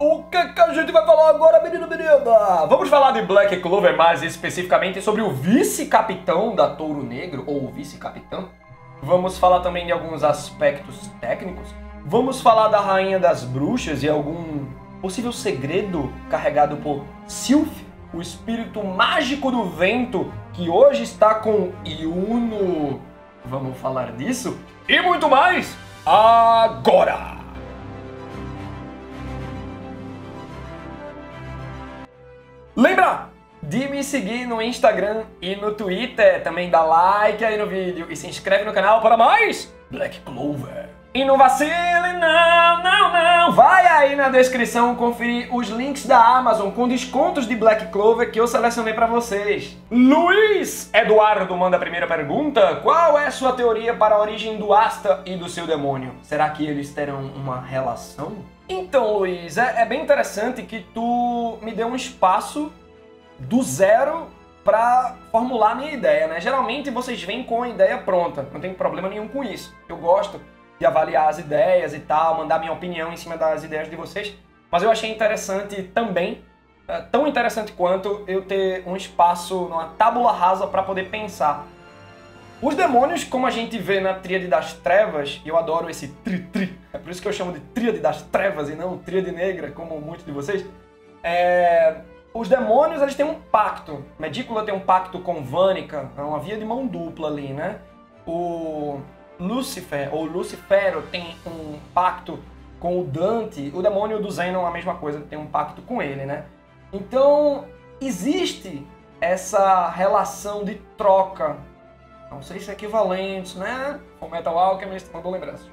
O que a gente vai falar agora, menino, menina? Vamos falar de Black Clover, mais especificamente sobre o vice-capitão da Touro Negro, ou vice-capitão. Vamos falar também de alguns aspectos técnicos. Vamos falar da Rainha das Bruxas e algum possível segredo carregado por Sylph, o espírito mágico do vento, que hoje está com Yuno. Vamos falar disso e muito mais agora! Lembra de me seguir no Instagram e no Twitter, também dá like aí no vídeo e se inscreve no canal para mais Black Clover. E não vacile, não, vai aí na descrição conferir os links da Amazon com descontos de Black Clover que eu selecionei para vocês. Luiz Eduardo manda a primeira pergunta: qual é sua teoria para a origem do Asta e do seu demônio? Será que eles terão uma relação? Então, Luiz, é bem interessante que tu me deu um espaço do zero para formular a minha ideia, né? Geralmente vocês vêm com a ideia pronta, não tem problema nenhum com isso. Eu gosto de avaliar as ideias e tal, mandar minha opinião em cima das ideias de vocês, mas eu achei interessante também, tão interessante quanto eu ter um espaço, uma tábula rasa para poder pensar. Os demônios, como a gente vê na Tríade das Trevas, e eu adoro esse tri-tri, é por isso que eu chamo de Tríade das Trevas e não Tríade Negra, como muitos de vocês, os demônios, eles têm um pacto. Medícula tem um pacto com Vânica, é uma via de mão dupla ali, né? O Lúcifer, ou Lucifero, tem um pacto com o Dante. O demônio do Zenon é a mesma coisa, tem um pacto com ele, né? Então, existe essa relação de troca. Não sei se é equivalente, né? O Metal Alchemist mandou lembrança.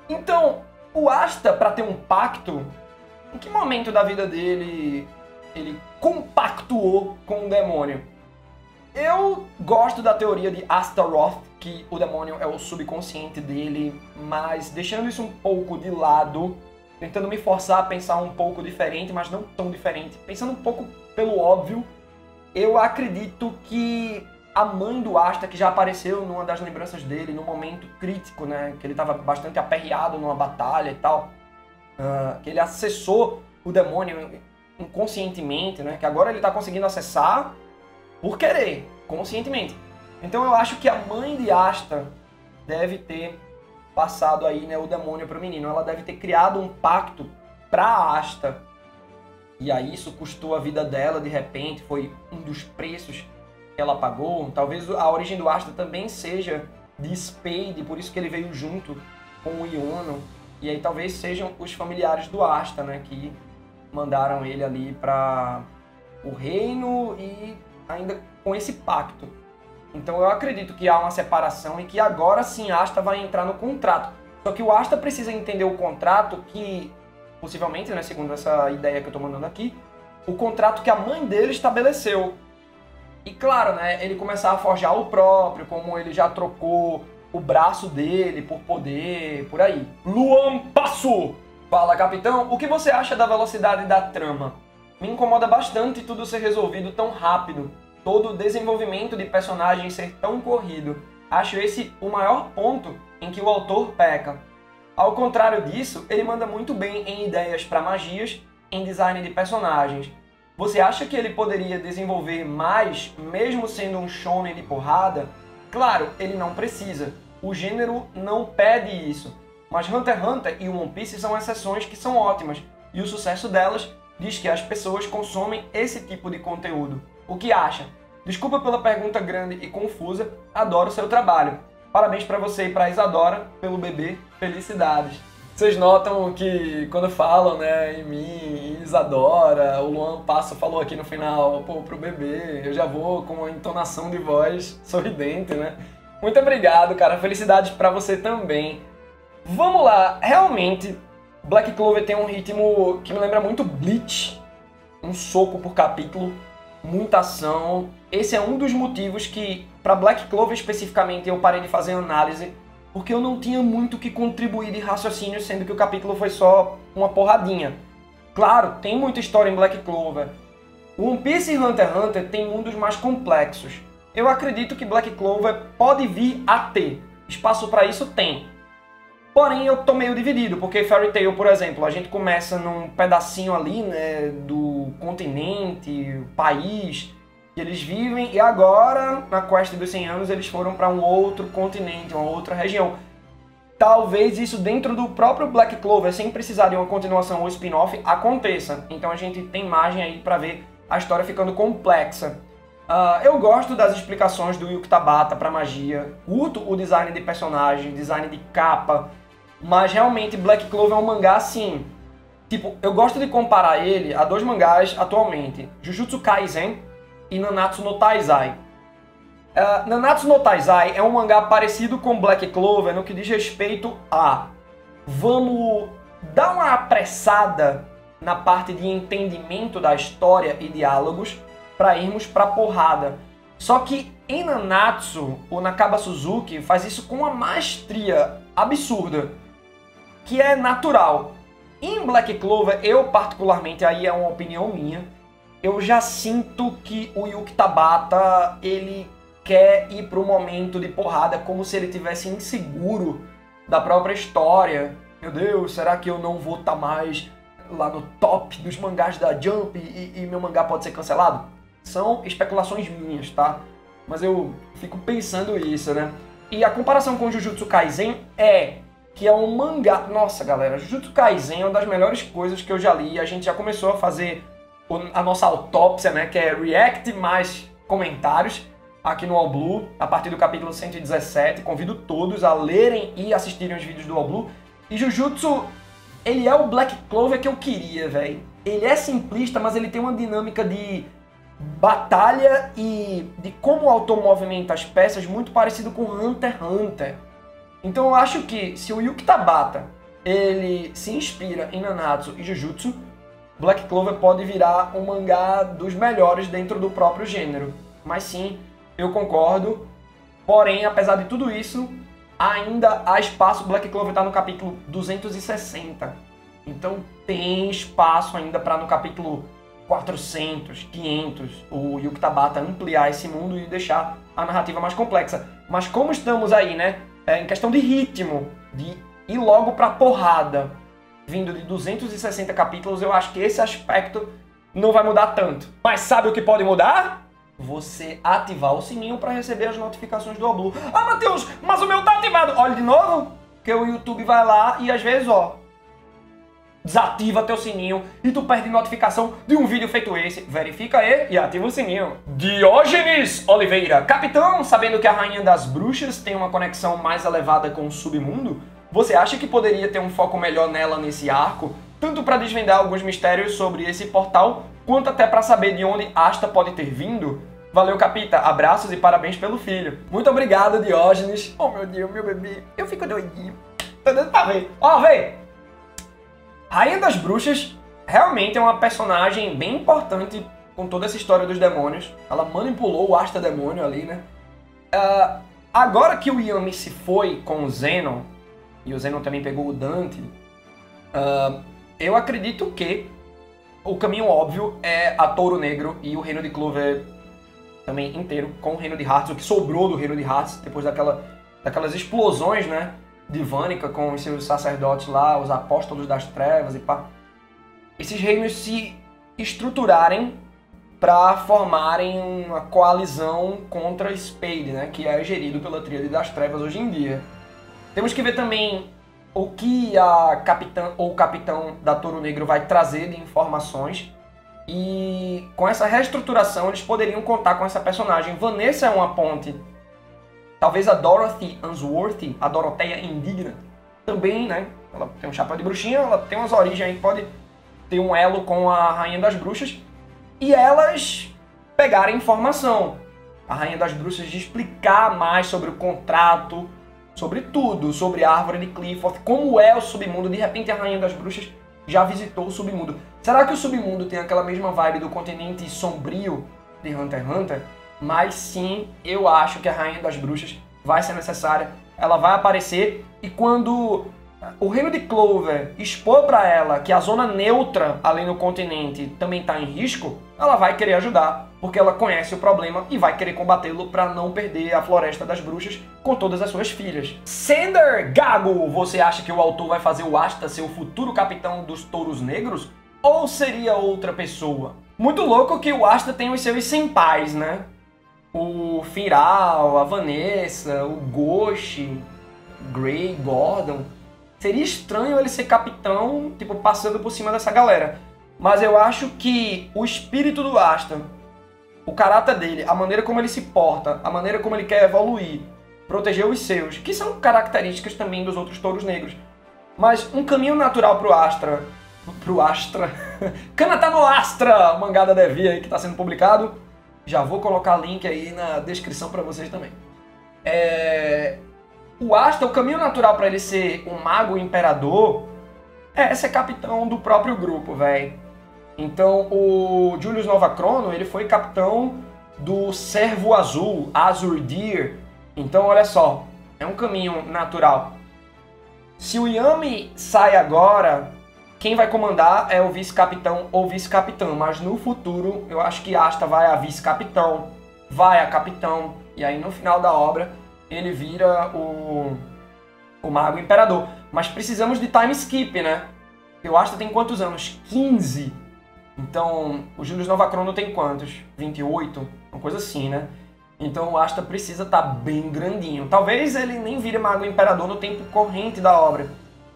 Então, o Asta, para ter um pacto, em que momento da vida dele ele compactuou com o demônio? Eu gosto da teoria de Astaroth, que o demônio é o subconsciente dele, mas deixando isso um pouco de lado, tentando me forçar a pensar um pouco diferente, mas não tão diferente, pensando um pouco pelo óbvio, eu acredito que a mãe do Asta, que já apareceu numa das lembranças dele, num momento crítico, né, que ele estava bastante aperreado numa batalha e tal, que ele acessou o demônio inconscientemente, né, que agora ele está conseguindo acessar por querer, conscientemente. Então eu acho que a mãe de Asta deve ter passado aí, né, o demônio para o menino. Ela deve ter criado um pacto para Asta. E aí isso custou a vida dela de repente, foi um dos preços que ela pagou. Talvez a origem do Asta também seja de Spade, por isso que ele veio junto com o Yuno. E aí talvez sejam os familiares do Asta, né, que mandaram ele ali para o reino e ainda com esse pacto. Então eu acredito que há uma separação e que agora sim Asta vai entrar no contrato. Só que o Asta precisa entender o contrato que, possivelmente, né, segundo essa ideia que eu estou mandando aqui, o contrato que a mãe dele estabeleceu. E claro, né, ele começar a forjar o próprio, como ele já trocou o braço dele por poder, por aí. Luan Passo! Fala, capitão, o que você acha da velocidade da trama? Me incomoda bastante tudo ser resolvido tão rápido. Todo o desenvolvimento de personagem ser tão corrido. Acho esse o maior ponto em que o autor peca. Ao contrário disso, ele manda muito bem em ideias para magias, em design de personagens. Você acha que ele poderia desenvolver mais, mesmo sendo um shonen de porrada? Claro, ele não precisa. O gênero não pede isso. Mas Hunter x Hunter e One Piece são exceções que são ótimas. E o sucesso delas diz que as pessoas consomem esse tipo de conteúdo. O que acha? Desculpa pela pergunta grande e confusa, adoro seu trabalho. Parabéns para você e para Isadora pelo bebê, felicidades. Vocês notam que quando falam, né, em mim, Isadora, o Luan Passo falou aqui no final, pô, pro bebê, eu já vou com uma entonação de voz sorridente, né? Muito obrigado, cara, felicidades para você também. Vamos lá, realmente, Black Clover tem um ritmo que me lembra muito Bleach, um soco por capítulo, muita ação. Esse é um dos motivos que, para Black Clover especificamente, eu parei de fazer análise, porque eu não tinha muito o que contribuir de raciocínio, sendo que o capítulo foi só uma porradinha. Claro, tem muita história em Black Clover. One Piece e Hunter x Hunter tem mundos mais complexos. Eu acredito que Black Clover pode vir a ter. Espaço para isso tem. Porém, eu tô meio dividido, porque Fairy Tail, por exemplo, a gente começa num pedacinho ali, né, do continente, país que eles vivem, e agora, na Quest dos 100 anos, eles foram para um outro continente, uma outra região. Talvez isso dentro do próprio Black Clover, sem precisar de uma continuação ou spin-off, aconteça. Então a gente tem margem aí para ver a história ficando complexa. Eu gosto das explicações do Yuki Tabata para magia, curto o design de personagem, design de capa, mas realmente Black Clover é um mangá assim, tipo, eu gosto de comparar ele a dois mangás atualmente, Jujutsu Kaisen e Nanatsu no Taizai. Nanatsu no Taizai é um mangá parecido com Black Clover no que diz respeito a vamos dar uma apressada na parte de entendimento da história e diálogos para irmos pra porrada. Só que em Nanatsu, o Nakaba Suzuki faz isso com uma maestria absurda, que é natural. Em Black Clover, eu particularmente, aí é uma opinião minha, eu já sinto que o Yuki Tabata, ele quer ir pro momento de porrada como se ele tivesse inseguro da própria história. Meu Deus, será que eu não vou estar mais lá no top dos mangás da Jump e meu mangá pode ser cancelado? São especulações minhas, tá? Mas eu fico pensando isso, né? E a comparação com Jujutsu Kaisen é que é um mangá... Nossa, galera, Jujutsu Kaisen é uma das melhores coisas que eu já li. A gente já começou a fazer a nossa autópsia, né? Que é react mais comentários aqui no All Blue, a partir do capítulo 117. Convido todos a lerem e assistirem os vídeos do All Blue. E Jujutsu, ele é o Black Clover que eu queria, velho. Ele é simplista, mas ele tem uma dinâmica de batalha e de como o autor movimenta as peças muito parecido com Hunter x Hunter. Então eu acho que se o Yuki Tabata ele se inspira em Nanatsu e Jujutsu, Black Clover pode virar um mangá dos melhores dentro do próprio gênero. Mas sim, eu concordo. Porém, apesar de tudo isso, ainda há espaço. Black Clover está no capítulo 260. Então tem espaço ainda para no capítulo 400, 500, o Yuki Tabata ampliar esse mundo e deixar a narrativa mais complexa. Mas como estamos aí, né, em questão de ritmo, de ir logo pra porrada, vindo de 260 capítulos, eu acho que esse aspecto não vai mudar tanto. Mas sabe o que pode mudar? Você ativar o sininho para receber as notificações do All Blue. Ah, Matheus, mas o meu tá ativado. Olha de novo, que o YouTube vai lá e às vezes, ó, desativa teu sininho e tu perde notificação de um vídeo feito esse. Verifica aí e ativa o sininho. Diógenes Oliveira. Capitão, sabendo que a Rainha das Bruxas tem uma conexão mais elevada com o submundo, você acha que poderia ter um foco melhor nela nesse arco? Tanto para desvendar alguns mistérios sobre esse portal, quanto até para saber de onde Asta pode ter vindo? Valeu, Capita. Abraços e parabéns pelo filho. Muito obrigado, Diógenes. Oh, meu Deus, meu bebê. Eu fico doidinho. Tô dando pra ver. Ó, vê. Rainha das Bruxas realmente é uma personagem bem importante com toda essa história dos demônios. Ela manipulou o Asta Demônio ali, né? Agora que o Yami se foi com o Zenon, e o Zenon também pegou o Dante, eu acredito que o caminho óbvio é a Touro Negro e o Reino de Clover também inteiro, com o Reino de Hearts, o que sobrou do Reino de Hearts, depois daquelas explosões, né? De Vanica com os seus sacerdotes lá, os apóstolos das trevas e pá. Esses reinos se estruturarem para formarem uma coalizão contra Spade, né, que é gerido pela Tríade das Trevas hoje em dia. Temos que ver também o que a capitã ou o capitão da Touro Negro vai trazer de informações, e com essa reestruturação eles poderiam contar com essa personagem. Vanessa é uma ponte. Talvez a Dorothy Unsworthy, a Doroteia Indigna, também, né? Ela tem um chapéu de bruxinha, ela tem umas origens aí que pode ter um elo com a Rainha das Bruxas. E elas pegarem informação. A Rainha das Bruxas de explicar mais sobre o contrato, sobre tudo, sobre a Árvore de Clifford, como é o submundo. De repente a Rainha das Bruxas já visitou o submundo. Será que o submundo tem aquela mesma vibe do continente sombrio de Hunter x Hunter? Mas sim, eu acho que a Rainha das Bruxas vai ser necessária, ela vai aparecer, e quando o reino de Clover expor para ela que a zona neutra além do continente também está em risco, ela vai querer ajudar, porque ela conhece o problema e vai querer combatê-lo para não perder a Floresta das Bruxas com todas as suas filhas. Sender Gago, você acha que o autor vai fazer o Asta ser o futuro capitão dos Touros Negros? Ou seria outra pessoa? Muito louco que o Asta tem os seus senpais, né? O Firal, a Vanessa, o Ghost, Grey, Gordon. Seria estranho ele ser capitão, tipo, passando por cima dessa galera. Mas eu acho que o espírito do Asta, o caráter dele, a maneira como ele se porta, a maneira como ele quer evoluir, proteger os seus, que são características também dos outros touros negros. Mas um caminho natural pro Astra... Kanata no Astra, o mangá da Devi aí que está sendo publicado. Já vou colocar link aí na descrição para vocês também. O Asta, o caminho natural para ele ser um mago imperador é ser capitão do próprio grupo, velho. Então o Julius Novachrono, ele foi capitão do Servo Azul, Azure Deer. Então olha só, é um caminho natural. Se o Yami sai agora, quem vai comandar é o vice-capitão ou vice-capitã, mas no futuro eu acho que Asta vai a vice-capitão, vai a capitão, e aí no final da obra ele vira o Mago Imperador. Mas precisamos de time skip, né? O Asta tem quantos anos? 15. Então, o Julius Novachrono tem quantos? 28? Uma coisa assim, né? Então o Asta precisa estar bem grandinho. Talvez ele nem vire Mago Imperador no tempo corrente da obra.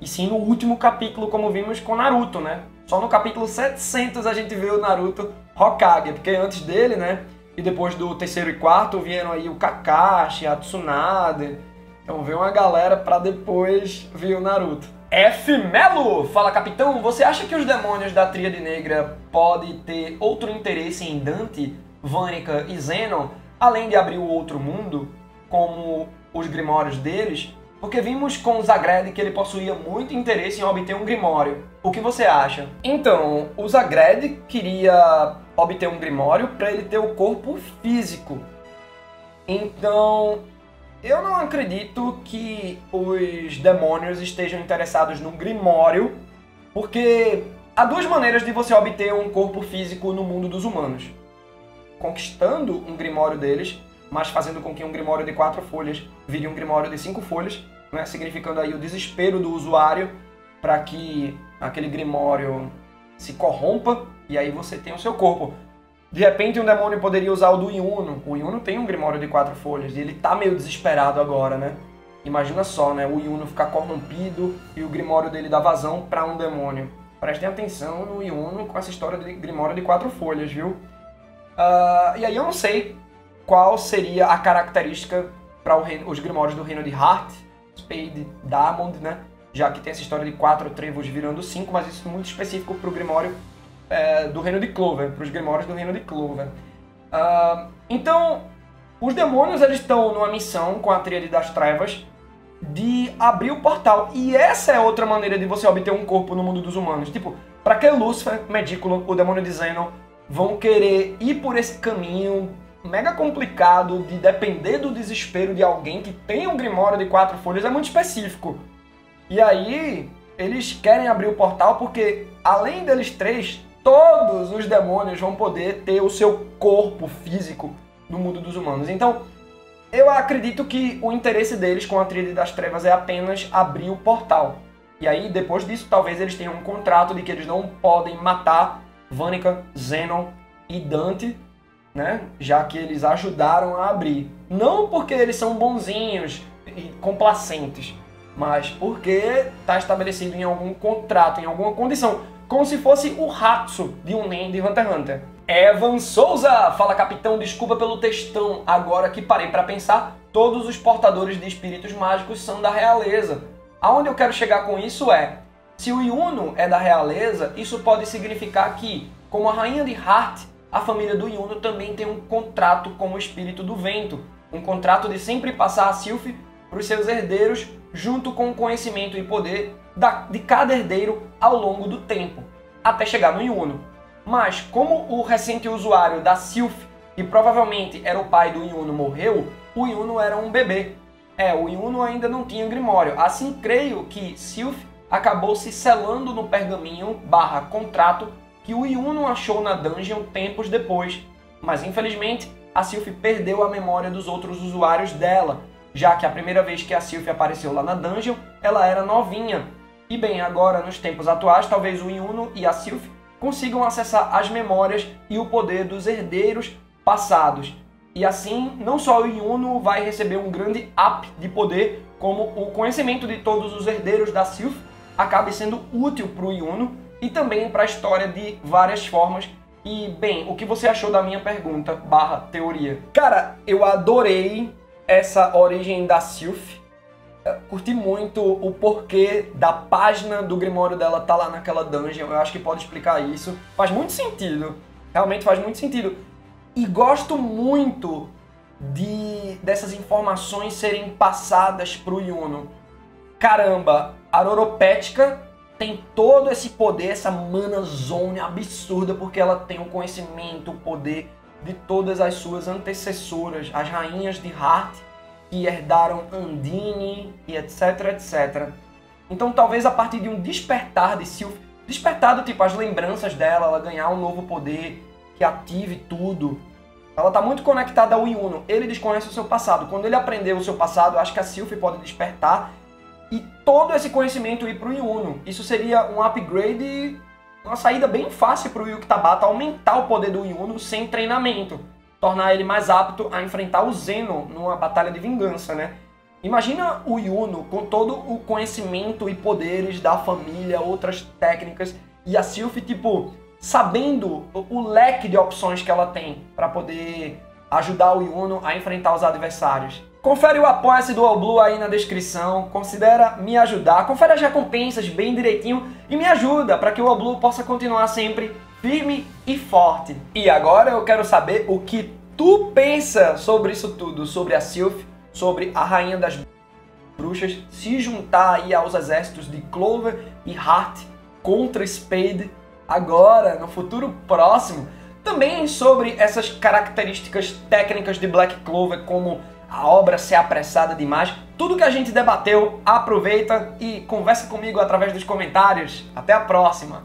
E sim no último capítulo, como vimos com Naruto, né? Só no capítulo 700 a gente vê o Naruto Hokage, porque antes dele, né? E depois do terceiro e quarto vieram aí o Kakashi, a Tsunade. Então veio uma galera pra depois vir o Naruto. F. Melo! Fala, capitão, você acha que os demônios da Tríade Negra podem ter outro interesse em Dante, Vanica e Zenon, além de abrir o outro mundo, como os grimórios deles? Porque vimos com o Zagred que ele possuía muito interesse em obter um grimório. O que você acha? Então, o Zagred queria obter um grimório para ele ter o corpo físico. Então, eu não acredito que os demônios estejam interessados num grimório, porque há duas maneiras de você obter um corpo físico no mundo dos humanos. Conquistando um grimório deles, mas fazendo com que um grimório de 4 folhas vire um grimório de 5 folhas, né? Significando aí o desespero do usuário para que aquele grimório se corrompa e aí você tem o seu corpo. De repente um demônio poderia usar o do Yuno. O Yuno tem um grimório de 4 folhas e ele tá meio desesperado agora, né? Imagina só, né? O Yuno ficar corrompido e o grimório dele dar vazão para um demônio. Prestem atenção no Yuno com essa história de grimório de 4 folhas, viu? E aí eu não sei qual seria a característica para os grimórios do reino de Heart, Spade, Diamond, né? Já que tem essa história de 4 trevos virando 5, mas isso é muito específico para o grimório do reino de Clover, para os grimórios do reino de Clover. Então, os demônios eles estão numa missão com a Tríade das Trevas de abrir o portal. E essa é outra maneira de você obter um corpo no mundo dos humanos. Tipo, para que Lúcifer, Medículo, o demônio de Zenon vão querer ir por esse caminho mega complicado de depender do desespero de alguém que tem um grimório de 4 folhas? É muito específico. E aí, eles querem abrir o portal porque, além deles três, todos os demônios vão poder ter o seu corpo físico no mundo dos humanos. Então, eu acredito que o interesse deles com a Tríade das Trevas é apenas abrir o portal. E aí, depois disso, talvez eles tenham um contrato de que eles não podem matar Vanica, Zenon e Dante, né? Já que eles ajudaram a abrir. Não porque eles são bonzinhos e complacentes, mas porque está estabelecido em algum contrato, em alguma condição. Como se fosse o Hatsu de um Nen de Hunter x Hunter. Evan Souza! Fala, capitão, desculpa pelo textão. Agora que parei para pensar, todos os portadores de espíritos mágicos são da realeza. Aonde eu quero chegar com isso é, se o Yuno é da realeza, isso pode significar que, como a rainha de Heart, a família do Yuno também tem um contrato com o espírito do vento. Um contrato de sempre passar a Sylph para os seus herdeiros, junto com o conhecimento e poder de cada herdeiro ao longo do tempo, até chegar no Yuno. Mas como o recente usuário da Sylph, que provavelmente era o pai do Yuno, morreu, o Yuno era um bebê. O Yuno ainda não tinha Grimório. Assim, creio que Sylph acabou se selando no pergaminho / contrato que o Yuno achou na dungeon tempos depois. Mas, infelizmente, a Sylph perdeu a memória dos outros usuários dela, já que a primeira vez que a Sylph apareceu lá na dungeon, ela era novinha. E bem, agora, nos tempos atuais, talvez o Yuno e a Sylph consigam acessar as memórias e o poder dos herdeiros passados. E assim, não só o Yuno vai receber um grande up de poder, como o conhecimento de todos os herdeiros da Sylph acabe sendo útil para o Yuno e também para a história de várias formas. E, bem, o que você achou da minha pergunta / teoria? Cara, eu adorei essa origem da Sylph. Curti muito o porquê da página do Grimório dela tá lá naquela dungeon. Eu acho que pode explicar isso. Faz muito sentido. Realmente faz muito sentido. E gosto muito dessas informações serem passadas pro Yuno. Caramba, a Roropética tem todo esse poder, essa mana zone absurda, porque ela tem o conhecimento, o poder de todas as suas antecessoras, as rainhas de Heart, que herdaram Undine e etc, etc. Então talvez a partir de um despertar de Sylph, despertar do tipo as lembranças dela, ela ganhar um novo poder que ative tudo. Ela está muito conectada ao Yuno, ele desconhece o seu passado. Quando ele aprender o seu passado, eu acho que a Sylph pode despertar e todo esse conhecimento ir para o Yuno. Isso seria um upgrade, uma saída bem fácil para o Yuki Tabata aumentar o poder do Yuno sem treinamento. Tornar ele mais apto a enfrentar o Zeno numa batalha de vingança, né? Imagina o Yuno com todo o conhecimento e poderes da família, outras técnicas, e a Sylph, tipo, sabendo o leque de opções que ela tem para poder ajudar o Yuno a enfrentar os adversários. Confere o Apoia-se do All Blue aí na descrição, considera me ajudar, confere as recompensas bem direitinho e me ajuda para que o All Blue possa continuar sempre firme e forte. E agora eu quero saber o que tu pensa sobre isso tudo, sobre a Sylph, sobre a Rainha das Bruxas se juntar aí aos exércitos de Clover e Heart contra Spade agora, no futuro próximo. Também sobre essas características técnicas de Black Clover, como a obra ser apressada demais. Tudo que a gente debateu, aproveita e conversa comigo através dos comentários. Até a próxima!